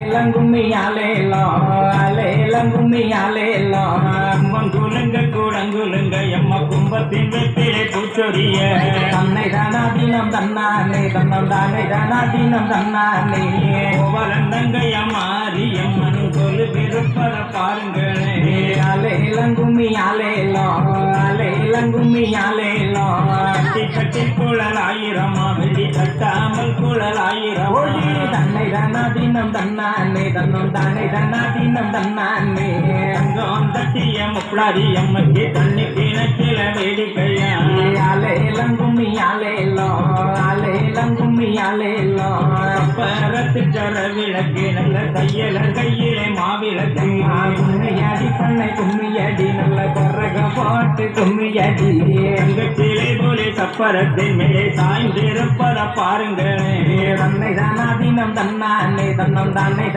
லங்கும்மியாலேலோ அலேலங்கும்மியாலேலோ குலுங்க கூடங்குலுங்க எம்ம கும்பத்தின் வெற்றிலே பூச்சொரிய தன்னை தானா தினம் தன்னானே தன்னம் தானே தானா தினம் தன்னானே வளர்ந்தங்கைய மாறி எம்மன் கொலுகிருப்பத பாருங்களே அலேலங்கும்மியாலேலோ அலேலங்கும்மியாலேலோ கட்டி கட்டி குழலாயிரமா வெடி தட்டாமல் குழலாயிரம் தன்னை தானா தினம் தன்னானே தன்னம் தானே தானா தினம் தன்னானே தட்டிய முப்பளாரி எம்மக்கு தண்ணி கிணக்கில வேடிக்கையா அலேலங்கும்மியாலேலோ அலேலங்கும்மியாலேலோ பரத்து ஜர விளக்கு நல்ல கையிலே மாவிளக்கு கும்மியடி பண்ணை கும்மியடி நல்ல கரக பாட்டு கும்மியடி தங்கச்சிலை போலே சப்பரத்தின் மேலே சாய்ந்திருப்பத பாருங்களே தன்னை தானா தினம் தன்னானே தன்னம் தானே